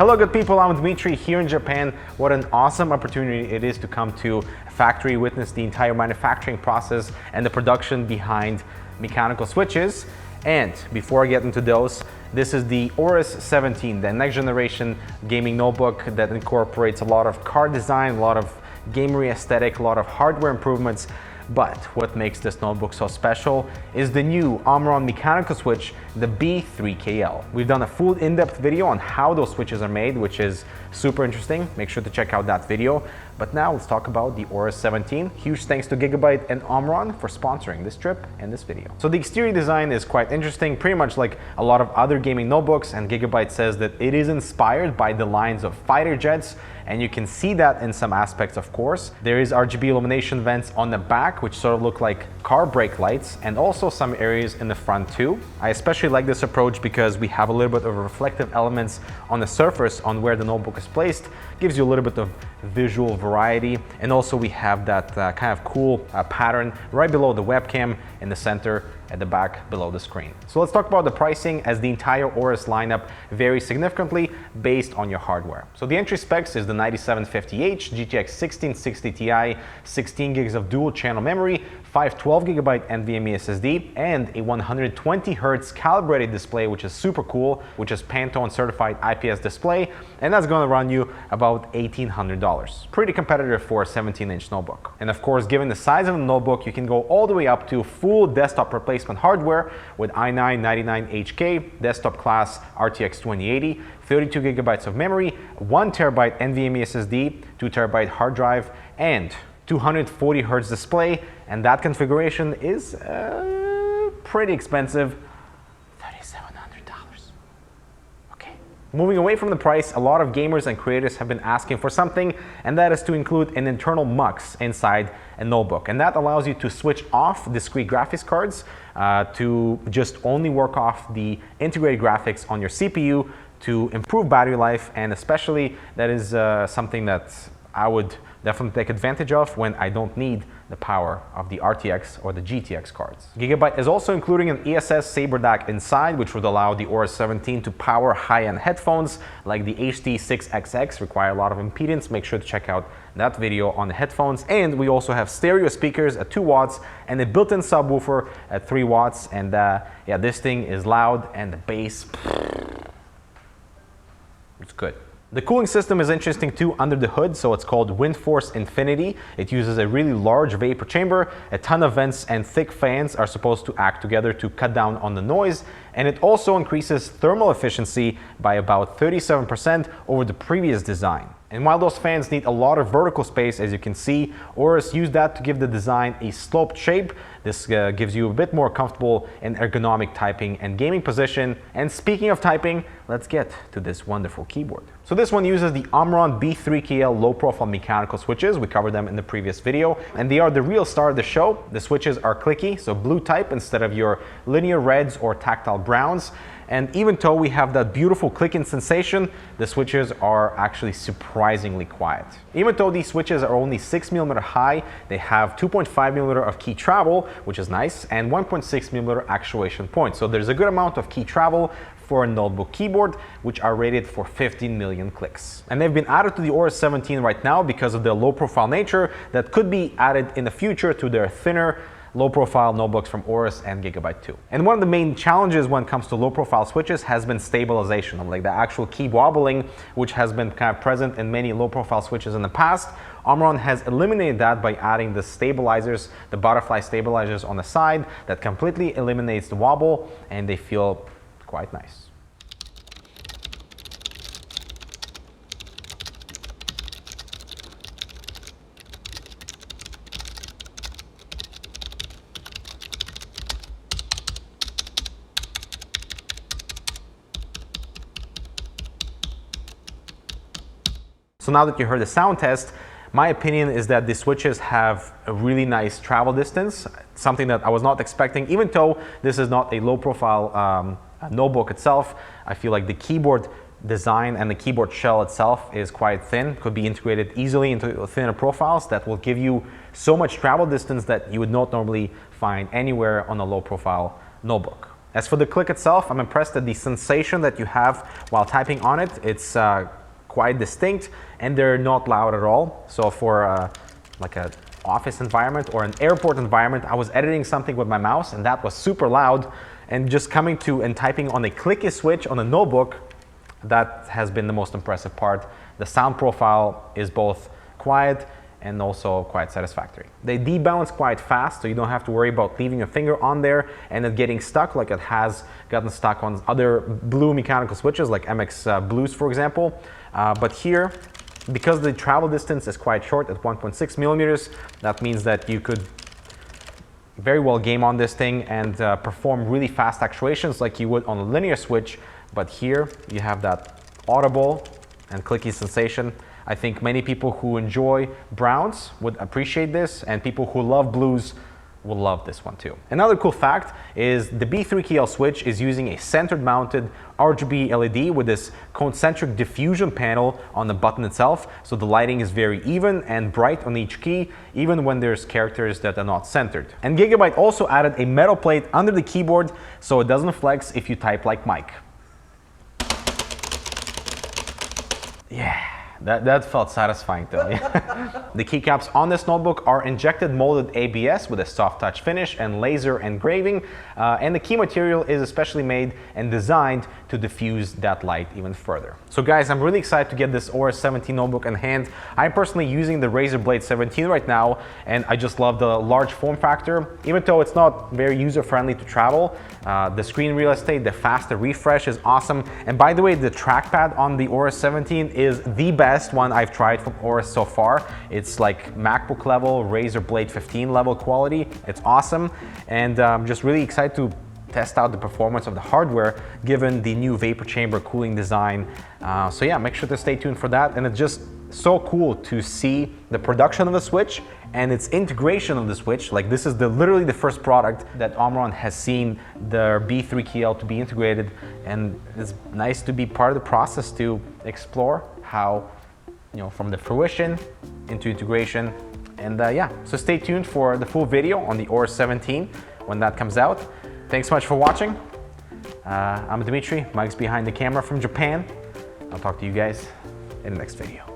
Hello good people, I'm Dmitry here in Japan. What an awesome opportunity it is to come to a factory, witness the entire manufacturing process and the production behind mechanical switches. And before I get into those, this is the Aorus 17, the next generation gaming notebook that incorporates a lot of card design, a lot of gamery aesthetic, a lot of hardware improvements. But what makes this notebook so special is the new Omron mechanical switch, the B3KL. We've done a full in-depth video on how those switches are made, which is super interesting. Make sure to check out that video. But now let's talk about the Aorus 17. Huge thanks to Gigabyte and Omron for sponsoring this trip and this video. So the exterior design is quite interesting, pretty much like a lot of other gaming notebooks, and Gigabyte says that it is inspired by the lines of fighter jets, and you can see that in some aspects, of course. There is RGB illumination vents on the back, which sort of look like car brake lights, and also some areas in the front too. I especially like this approach because we have a little bit of reflective elements on the surface on where the notebook is placed. Gives you a little bit of visual variety, and also we have that kind of cool pattern right below the webcam in the center at the back below the screen. So let's talk about the pricing, as the entire Aorus lineup varies significantly based on your hardware. So the entry specs is the 9750H, GTX 1660 Ti, 16 gigs of dual channel memory, 512GB NVMe SSD, and a 120 Hz calibrated display, which is super cool, which is Pantone certified IPS display, and that's going to run you about $1,800. Pretty competitive for a 17-inch notebook. And of course, given the size of the notebook, you can go all the way up to full desktop replacement hardware with i9-99HK, desktop class RTX 2080, 32GB of memory, 1TB NVMe SSD, 2TB hard drive, and 240 Hz display, and that configuration is pretty expensive. $3,700. Okay. Moving away from the price, a lot of gamers and creators have been asking for something, and that is to include an internal MUX inside a notebook, and that allows you to switch off discrete graphics cards to just only work off the integrated graphics on your CPU to improve battery life, and especially that is something that I would definitely take advantage of when I don't need the power of the RTX or the GTX cards. Gigabyte is also including an ESS Saber DAC inside, which would allow the Aorus 17 to power high-end headphones like the HD6XX, require a lot of impedance. Make sure to check out that video on the headphones. And we also have stereo speakers at 2 watts and a built-in subwoofer at 3 watts. And yeah, this thing is loud, and the bass, it's good. The cooling system is interesting too under the hood, so it's called WindForce Infinity. It uses a really large vapor chamber, a ton of vents, and thick fans are supposed to act together to cut down on the noise, and it also increases thermal efficiency by about 37% over the previous design. And while those fans need a lot of vertical space, as you can see, Aorus used that to give the design a sloped shape. This gives you a bit more comfortable and ergonomic typing and gaming position. And speaking of typing, let's get to this wonderful keyboard. So this one uses the Omron B3KL low-profile mechanical switches. We covered them in the previous video, and they are the real star of the show. The switches are clicky, so blue type instead of your linear reds or tactile browns. And even though we have that beautiful clicking sensation, the switches are actually surprisingly quiet. Even though these switches are only 6mm high, they have 2.5mm of key travel, which is nice, and 1.6mm actuation point. So there's a good amount of key travel for a notebook keyboard, which are rated for 15 million clicks. And they've been added to the Aorus 17 right now because of their low profile nature that could be added in the future to their thinner, low-profile notebooks from Aorus and Gigabyte too. And one of the main challenges when it comes to low-profile switches has been stabilization, like the actual key wobbling, which has been kind of present in many low-profile switches in the past. Omron has eliminated that by adding the stabilizers, the butterfly stabilizers on the side that completely eliminates the wobble, and they feel quite nice. So now that you heard the sound test, my opinion is that the switches have a really nice travel distance, something that I was not expecting. Even though this is not a low profile notebook itself, I feel like the keyboard design and the keyboard shell itself is quite thin, could be integrated easily into thinner profiles that will give you so much travel distance that you would not normally find anywhere on a low profile notebook. As for the click itself, I'm impressed at the sensation that you have while typing on it. It's quite distinct and they're not loud at all. So for like an office environment or an airport environment, I was editing something with my mouse and that was super loud. And just coming to and typing on a clicky switch on a notebook, that has been the most impressive part. The sound profile is both quiet and also quite satisfactory. They debounce quite fast, so you don't have to worry about leaving your finger on there and it getting stuck like it has gotten stuck on other blue mechanical switches like MX Blues, for example. But here, because the travel distance is quite short at 1.6 millimeters, that means that you could very well game on this thing and perform really fast actuations like you would on a linear switch. But here you have that audible and clicky sensation. I think many people who enjoy browns would appreciate this, and people who love blues will love this one too. Another cool fact is the B3KL switch is using a centered mounted RGB LED with this concentric diffusion panel on the button itself, so the lighting is very even and bright on each key, even when there's characters that are not centered. And Gigabyte also added a metal plate under the keyboard so it doesn't flex if you type like Mike. Yeah. That felt satisfying though. The keycaps on this notebook are injected molded ABS with a soft touch finish and laser engraving, and the key material is especially made and designed to diffuse that light even further. So guys, I'm really excited to get this Aorus 17 notebook in hand. I'm personally using the Razer Blade 17 right now, and I just love the large form factor. Even though it's not very user-friendly to travel, the screen real estate, the faster refresh is awesome. And by the way, the trackpad on the Aorus 17 is the best one I've tried from Aorus so far. It's like MacBook level, Razer Blade 15 level quality. It's awesome, and I'm just really excited to test out the performance of the hardware given the new vapor chamber cooling design. So yeah, make sure to stay tuned for that. And it's just so cool to see the production of the Switch and its integration of the Switch. Like, this is literally the first product that Omron has seen their B3KL to be integrated, and it's nice to be part of the process to explore how, you know, from the fruition into integration. And yeah, so stay tuned for the full video on the Aorus 17 when that comes out. Thanks so much for watching. I'm Dmitry, Mike's behind the camera from Japan. I'll talk to you guys in the next video.